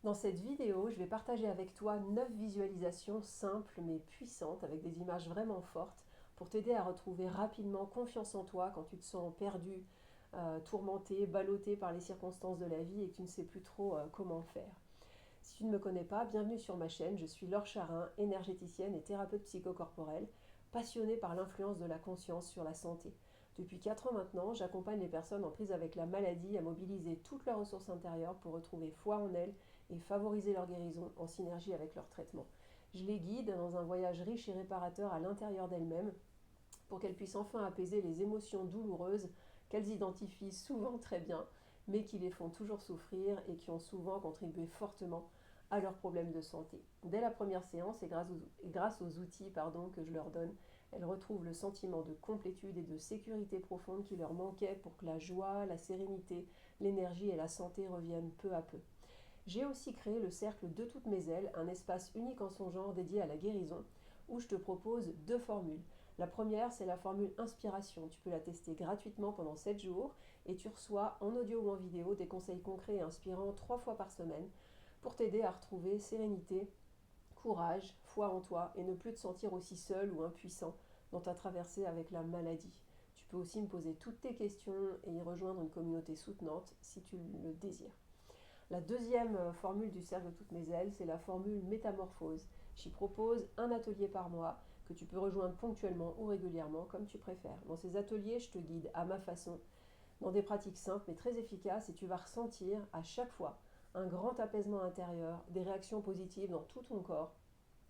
Dans cette vidéo, je vais partager avec toi 9 visualisations simples mais puissantes avec des images vraiment fortes pour t'aider à retrouver rapidement confiance en toi quand tu te sens perdu, tourmenté, ballotté par les circonstances de la vie et que tu ne sais plus trop comment faire. Si tu ne me connais pas, bienvenue sur ma chaîne, je suis Laure Charin, énergéticienne et thérapeute psychocorporelle, passionnée par l'influence de la conscience sur la santé. Depuis 4 ans maintenant, j'accompagne les personnes en prise avec la maladie à mobiliser toutes leurs ressources intérieures pour retrouver foi en elles et favoriser leur guérison en synergie avec leur traitement. Je les guide dans un voyage riche et réparateur à l'intérieur d'elles-mêmes pour qu'elles puissent enfin apaiser les émotions douloureuses qu'elles identifient souvent très bien, mais qui les font toujours souffrir et qui ont souvent contribué fortement à leurs problèmes de santé. Dès la première séance et grâce aux outils que je leur donne, elles retrouvent le sentiment de complétude et de sécurité profonde qui leur manquait pour que la joie, la sérénité, l'énergie et la santé reviennent peu à peu. J'ai aussi créé le cercle de toutes mes ailes, un espace unique en son genre dédié à la guérison, où je te propose 2 formules. La première, c'est la formule inspiration. Tu peux la tester gratuitement pendant 7 jours et tu reçois en audio ou en vidéo des conseils concrets et inspirants 3 fois par semaine pour t'aider à retrouver sérénité, courage, foi en toi et ne plus te sentir aussi seul ou impuissant dans ta traversée avec la maladie. Tu peux aussi me poser toutes tes questions et y rejoindre une communauté soutenante si tu le désires. La deuxième formule du cercle de toutes mes ailes, c'est la formule métamorphose. J'y propose un atelier par mois que tu peux rejoindre ponctuellement ou régulièrement comme tu préfères. Dans ces ateliers, je te guide à ma façon, dans des pratiques simples mais très efficaces et tu vas ressentir à chaque fois un grand apaisement intérieur, des réactions positives dans tout ton corps,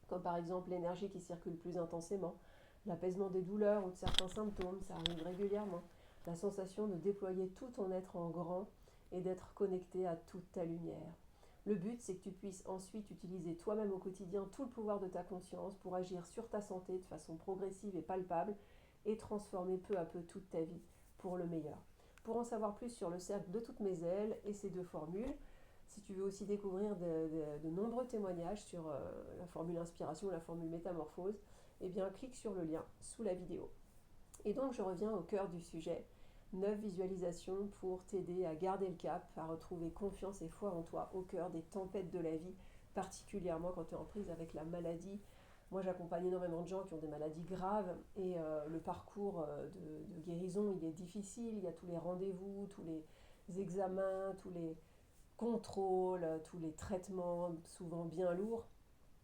comme par exemple l'énergie qui circule plus intensément, l'apaisement des douleurs ou de certains symptômes, ça arrive régulièrement, la sensation de déployer tout ton être en grand et d'être connecté à toute ta lumière. Le but, c'est que tu puisses ensuite utiliser toi-même au quotidien tout le pouvoir de ta conscience pour agir sur ta santé de façon progressive et palpable et transformer peu à peu toute ta vie pour le meilleur. Pour en savoir plus sur le cercle de toutes mes ailes et ces 2 formules, si tu veux aussi découvrir de nombreux témoignages sur la formule inspiration ou la formule métamorphose, eh bien clique sur le lien sous la vidéo. Et donc je reviens au cœur du sujet. 9 visualisations pour t'aider à garder le cap, à retrouver confiance et foi en toi au cœur des tempêtes de la vie, particulièrement quand tu es en prise avec la maladie. Moi j'accompagne énormément de gens qui ont des maladies graves et le parcours de guérison il est difficile, il y a tous les rendez-vous, tous les examens, tous les contrôles, tous les traitements souvent bien lourds.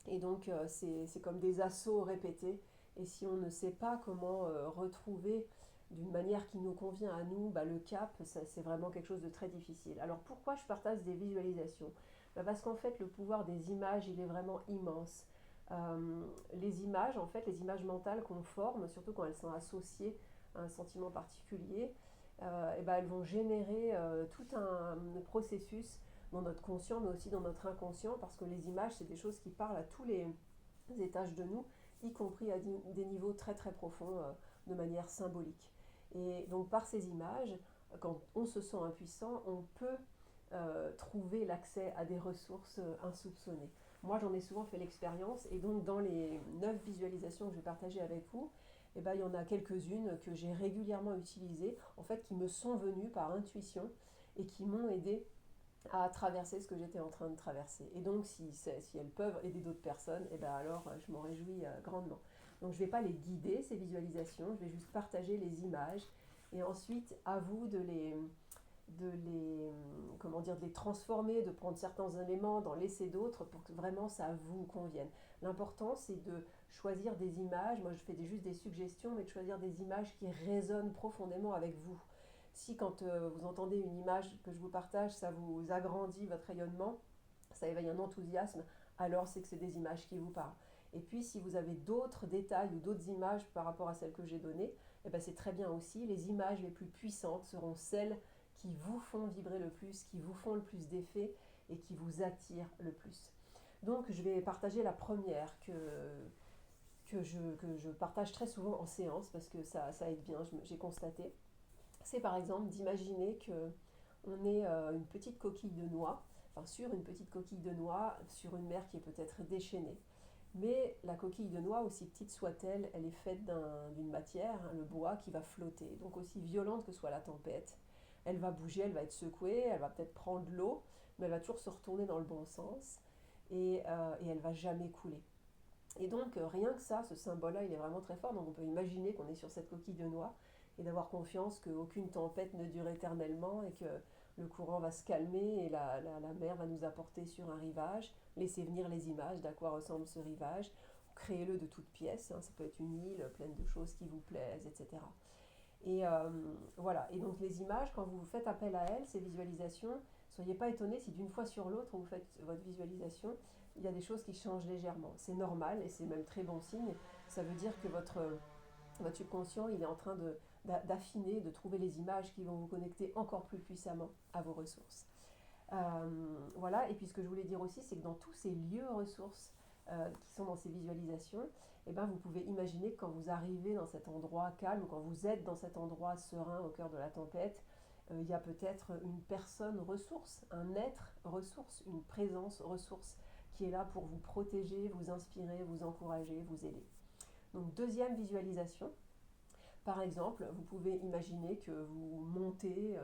Et donc c'est comme des assauts répétés. Et si on ne sait pas comment retrouver d'une manière qui nous convient à nous, le cap, c'est vraiment quelque chose de très difficile. Alors pourquoi je partage des visualisations? Parce qu'en fait le pouvoir des images il est vraiment immense. Les images, en fait, les images mentales qu'on forme, surtout quand elles sont associées à un sentiment particulier, elles vont générer tout un processus dans notre conscient, mais aussi dans notre inconscient, parce que les images, c'est des choses qui parlent à tous les étages de nous, y compris à des niveaux très très profonds, de manière symbolique. Et donc par ces images, quand on se sent impuissant, on peut trouver l'accès à des ressources insoupçonnées. Moi, j'en ai souvent fait l'expérience, et donc dans les 9 visualisations que je vais partager avec vous, il y en a quelques-unes que j'ai régulièrement utilisées, en fait, qui me sont venues par intuition et qui m'ont aidé à traverser ce que j'étais en train de traverser. Et donc, si elles peuvent aider d'autres personnes, alors je m'en réjouis grandement. Donc, je ne vais pas les guider, ces visualisations, je vais juste partager les images. Et ensuite, à vous de les transformer, de prendre certains éléments, d'en laisser d'autres pour que vraiment ça vous convienne. L'important, c'est de choisir des images. Moi, je fais juste des suggestions, mais de choisir des images qui résonnent profondément avec vous. Si quand vous entendez une image que je vous partage, ça vous agrandit votre rayonnement, ça éveille un enthousiasme, alors c'est que c'est des images qui vous parlent. Et puis si vous avez d'autres détails ou d'autres images par rapport à celles que j'ai données, c'est très bien aussi. Les images les plus puissantes seront celles qui vous font vibrer le plus, qui vous font le plus d'effet et qui vous attirent le plus. Donc je vais partager la première que je partage très souvent en séance parce que ça aide bien, j'ai constaté. C'est par exemple d'imaginer que on est une petite coquille de noix, enfin sur une petite coquille de noix, sur une mer qui est peut-être déchaînée. Mais la coquille de noix, aussi petite soit-elle, elle est faite d'une matière, le bois, qui va flotter. Donc aussi violente que soit la tempête, elle va bouger, elle va être secouée, elle va peut-être prendre de l'eau, mais elle va toujours se retourner dans le bon sens et elle va jamais couler. Et donc, rien que ça, ce symbole-là, il est vraiment très fort. Donc, on peut imaginer qu'on est sur cette coquille de noix et d'avoir confiance qu'aucune tempête ne dure éternellement et que le courant va se calmer et la mer va nous apporter sur un rivage. Laissez venir les images d'à quoi ressemble ce rivage. Créez-le de toutes pièces. Hein. Ça peut être une île pleine de choses qui vous plaisent, etc. Et voilà. Et donc, les images, quand vous faites appel à elles, ces visualisations, soyez pas étonnés si d'une fois sur l'autre, vous faites votre visualisation, il y a des choses qui changent légèrement. C'est normal et c'est même très bon signe. Ça veut dire que votre subconscient, il est en train d'affiner, de trouver les images qui vont vous connecter encore plus puissamment à vos ressources. Voilà, et puis ce que je voulais dire aussi, c'est que dans tous ces lieux ressources qui sont dans ces visualisations, eh ben, vous pouvez imaginer que quand vous arrivez dans cet endroit calme, quand vous êtes dans cet endroit serein au cœur de la tempête, il y a peut-être une personne ressource, un être ressource, une présence ressource qui est là pour vous protéger, vous inspirer, vous encourager, vous aider. Donc deuxième visualisation, par exemple, vous pouvez imaginer que vous montez,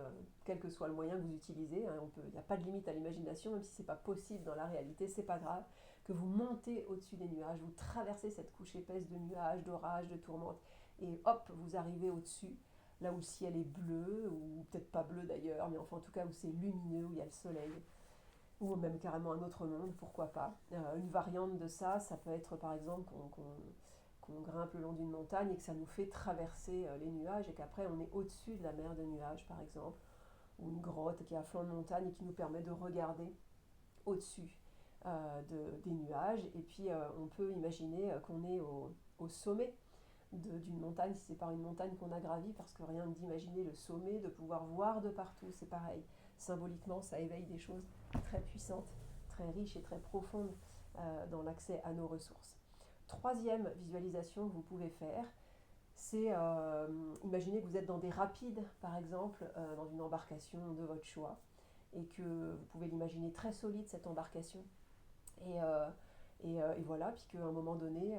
quel que soit le moyen que vous utilisez, hein, il n'y a pas de limite à l'imagination, même si ce n'est pas possible dans la réalité, c'est pas grave, que vous montez au-dessus des nuages, vous traversez cette couche épaisse de nuages, d'orages, de tourmentes, et hop, vous arrivez au-dessus, là où le ciel est bleu, ou peut-être pas bleu d'ailleurs, mais enfin en tout cas où c'est lumineux, où il y a le soleil, ou même carrément un autre monde, pourquoi pas. Une variante de ça, ça peut être par exemple qu'on grimpe le long d'une montagne et que ça nous fait traverser les nuages et qu'après on est au-dessus de la mer de nuages par exemple, ou une grotte qui est à flanc de montagne et qui nous permet de regarder au-dessus des nuages. Et puis on peut imaginer qu'on est au sommet d'une montagne, si c'est par une montagne qu'on a gravi, parce que rien d'imaginer le sommet, de pouvoir voir de partout, c'est pareil. Symboliquement, ça éveille des choses très puissantes, très riches et très profondes dans l'accès à nos ressources. Troisième visualisation que vous pouvez faire, c'est imaginer que vous êtes dans des rapides, par exemple, dans une embarcation de votre choix, et que vous pouvez l'imaginer très solide, cette embarcation. Et, euh, et voilà, puis qu'à un moment donné,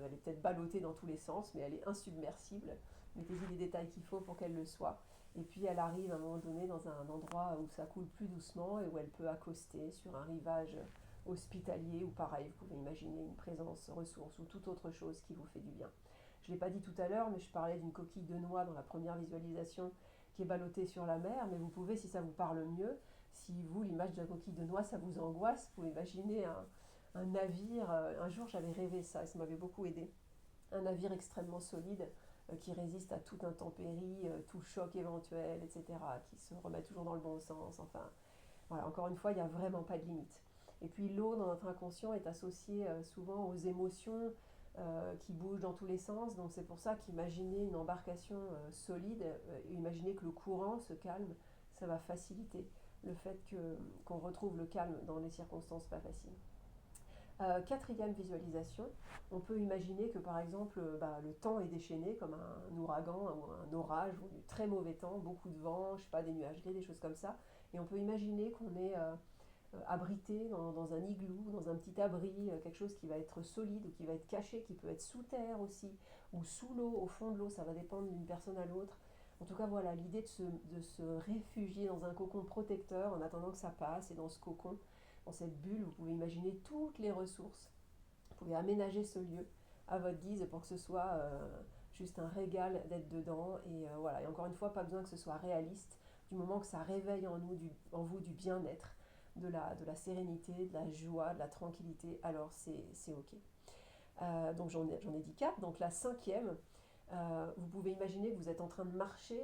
elle est peut-être ballottée dans tous les sens, mais elle est insubmersible. Mettez-y les détails qu'il faut pour qu'elle le soit. Et puis elle arrive à un moment donné dans un endroit où ça coule plus doucement et où elle peut accoster sur un rivage hospitalier ou pareil, vous pouvez imaginer une présence ressource ou toute autre chose qui vous fait du bien. Je ne l'ai pas dit tout à l'heure, mais je parlais d'une coquille de noix dans la première visualisation qui est ballottée sur la mer, mais vous pouvez, si ça vous parle mieux, si vous, l'image de la coquille de noix, ça vous angoisse, vous pouvez imaginer un navire. Un jour, j'avais rêvé ça et ça m'avait beaucoup aidé. Un navire extrêmement solide qui résiste à toute intempérie, tout choc éventuel, etc., qui se remet toujours dans le bon sens. Enfin, voilà, encore une fois, il n'y a vraiment pas de limite. Et puis l'eau dans notre inconscient est associée souvent aux émotions qui bougent dans tous les sens. Donc c'est pour ça qu'imaginer une embarcation solide, imaginer que le courant se calme, ça va faciliter le fait qu'on retrouve le calme dans les circonstances pas faciles. Quatrième visualisation, on peut imaginer que par exemple le temps est déchaîné comme un ouragan ou un orage ou du très mauvais temps, beaucoup de vent, je sais pas, des nuages gris, des choses comme ça. Et on peut imaginer qu'on est abrité dans un igloo, dans un petit abri, quelque chose qui va être solide ou qui va être caché, qui peut être sous terre aussi, ou sous l'eau, au fond de l'eau, ça va dépendre d'une personne à l'autre. En tout cas, voilà, l'idée de se réfugier dans un cocon protecteur en attendant que ça passe, et dans ce cocon, dans cette bulle, vous pouvez imaginer toutes les ressources. Vous pouvez aménager ce lieu à votre guise pour que ce soit juste un régal d'être dedans. Et voilà, et encore une fois, pas besoin que ce soit réaliste, du moment que ça réveille en vous du bien-être, de la sérénité, de la joie, de la tranquillité, alors c'est ok. Donc j'en ai dit 4. Donc la cinquième, vous pouvez imaginer que vous êtes en train de marcher,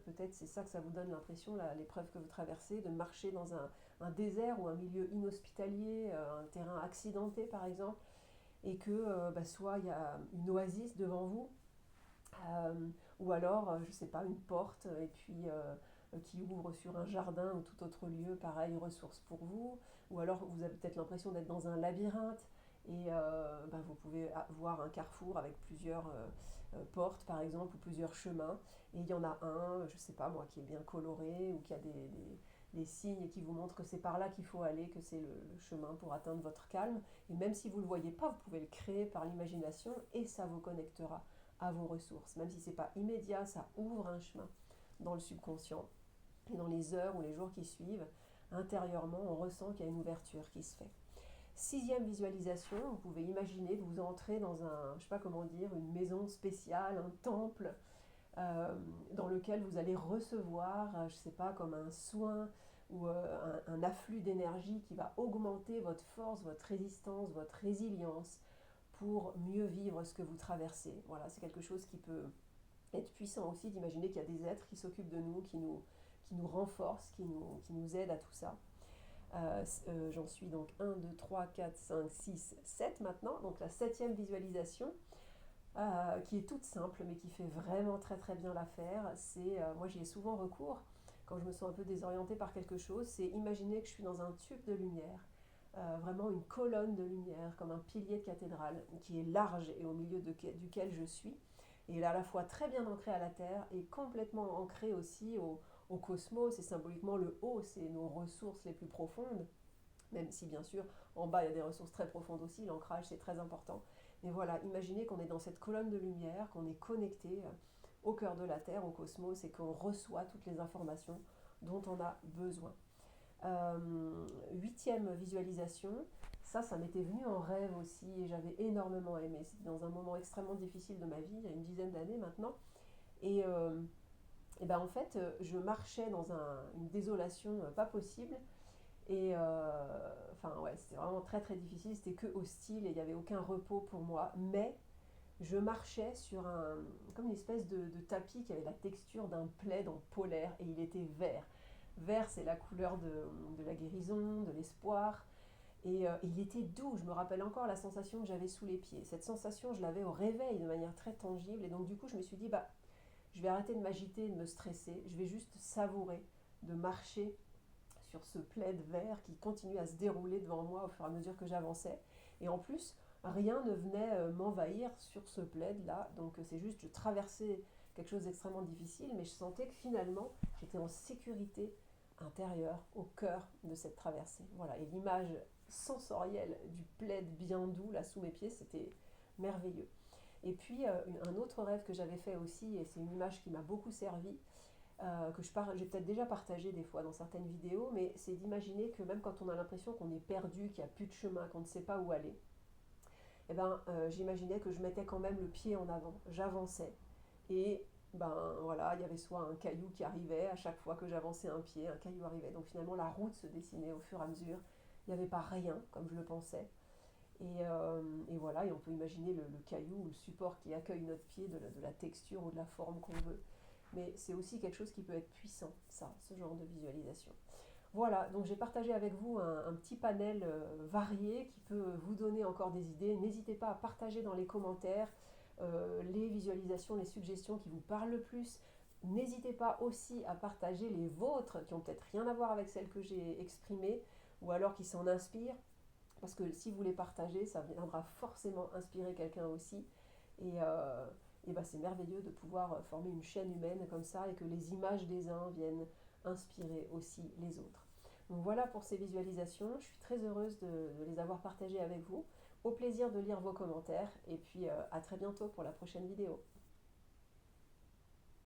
peut-être c'est ça que ça vous donne l'impression, l'épreuve que vous traversez, de marcher dans un désert ou un milieu inhospitalier, un terrain accidenté par exemple, et que soit il y a une oasis devant vous, ou alors, je ne sais pas, une porte, et puis qui ouvre sur un jardin ou tout autre lieu, pareil, ressource pour vous, ou alors vous avez peut-être l'impression d'être dans un labyrinthe, et vous pouvez voir un carrefour avec plusieurs portes par exemple, ou plusieurs chemins, et il y en a un, je ne sais pas moi, qui est bien coloré, ou qui a des signes qui vous montrent que c'est par là qu'il faut aller, que c'est le chemin pour atteindre votre calme, et même si vous ne le voyez pas, vous pouvez le créer par l'imagination, et ça vous connectera à vos ressources. Même si ce n'est pas immédiat, ça ouvre un chemin dans le subconscient. Et dans les heures ou les jours qui suivent, intérieurement, on ressent qu'il y a une ouverture qui se fait. Sixième visualisation, vous pouvez imaginer que vous entrez dans un, je ne sais pas comment dire, une maison spéciale, un temple, dans lequel vous allez recevoir, je ne sais pas, comme un soin ou un afflux d'énergie qui va augmenter votre force, votre résistance, votre résilience pour mieux vivre ce que vous traversez. Voilà, c'est quelque chose qui peut être puissant aussi d'imaginer qu'il y a des êtres qui s'occupent de nous, qui nous renforcent, qui nous aident à tout ça. J'en suis donc 1, 2, 3, 4, 5, 6, 7 maintenant. Donc la septième visualisation, qui est toute simple mais qui fait vraiment très très bien l'affaire, c'est, moi j'y ai souvent recours quand je me sens un peu désorientée par quelque chose, c'est imaginer que je suis dans un tube de lumière, vraiment une colonne de lumière, comme un pilier de cathédrale, qui est large et au milieu duquel je suis. Et il est à la fois très bien ancré à la Terre et complètement ancré aussi au cosmos, et symboliquement le haut, c'est nos ressources les plus profondes, même si bien sûr en bas il y a des ressources très profondes aussi, l'ancrage c'est très important. Mais voilà, imaginez qu'on est dans cette colonne de lumière, qu'on est connecté au cœur de la Terre, au cosmos, et qu'on reçoit toutes les informations dont on a besoin. Huitième visualisation, ça m'était venu en rêve aussi et j'avais énormément aimé. C'était dans un moment extrêmement difficile de ma vie, il y a une dizaine d'années maintenant. Et, et ben en fait, je marchais dans une désolation pas possible. Et enfin ouais, c'était vraiment très très difficile, c'était que hostile et il n'y avait aucun repos pour moi. Mais je marchais sur comme une espèce de tapis qui avait la texture d'un plaid en polaire et il était vert. Vert, c'est la couleur de la guérison, de l'espoir. Et il était doux, je me rappelle encore la sensation que j'avais sous les pieds. Cette sensation, je l'avais au réveil de manière très tangible. Et donc du coup, je me suis dit, bah, je vais arrêter de m'agiter, de me stresser. Je vais juste savourer de marcher sur ce plaid vert qui continue à se dérouler devant moi au fur et à mesure que j'avançais. Et en plus, rien ne venait m'envahir sur ce plaid-là. Donc c'est juste, je traversais quelque chose d'extrêmement difficile, mais je sentais que finalement, j'étais en sécurité intérieure, au cœur de cette traversée. Voilà, et l'image sensorielle du plaid bien doux là sous mes pieds, c'était merveilleux. Et puis un autre rêve que j'avais fait aussi, et c'est une image qui m'a beaucoup servi, que j'ai peut-être déjà partagé des fois dans certaines vidéos, mais c'est d'imaginer que même quand on a l'impression qu'on est perdu, qu'il n'y a plus de chemin, qu'on ne sait pas où aller, eh ben, j'imaginais que je mettais quand même le pied en avant, j'avançais, et ben voilà, il y avait soit un caillou qui arrivait, à chaque fois que j'avançais un pied, un caillou arrivait, donc finalement la route se dessinait au fur et à mesure, il n'y avait pas rien comme je le pensais, et voilà, et on peut imaginer le caillou ou le support qui accueille notre pied, de la texture ou de la forme qu'on veut. Mais c'est aussi quelque chose qui peut être puissant, ça, ce genre de visualisation. Voilà, donc j'ai partagé avec vous un petit panel varié qui peut vous donner encore des idées. N'hésitez pas à partager dans les commentaires les visualisations, les suggestions qui vous parlent le plus. N'hésitez pas aussi à partager les vôtres qui ont peut-être rien à voir avec celles que j'ai exprimées ou alors qui s'en inspirent. Parce que si vous les partagez, ça viendra forcément inspirer quelqu'un aussi. Et bah, c'est merveilleux de pouvoir former une chaîne humaine comme ça et que les images des uns viennent inspirer aussi les autres. Donc voilà pour ces visualisations. Je suis très heureuse de les avoir partagées avec vous. Au plaisir de lire vos commentaires et puis à très bientôt pour la prochaine vidéo.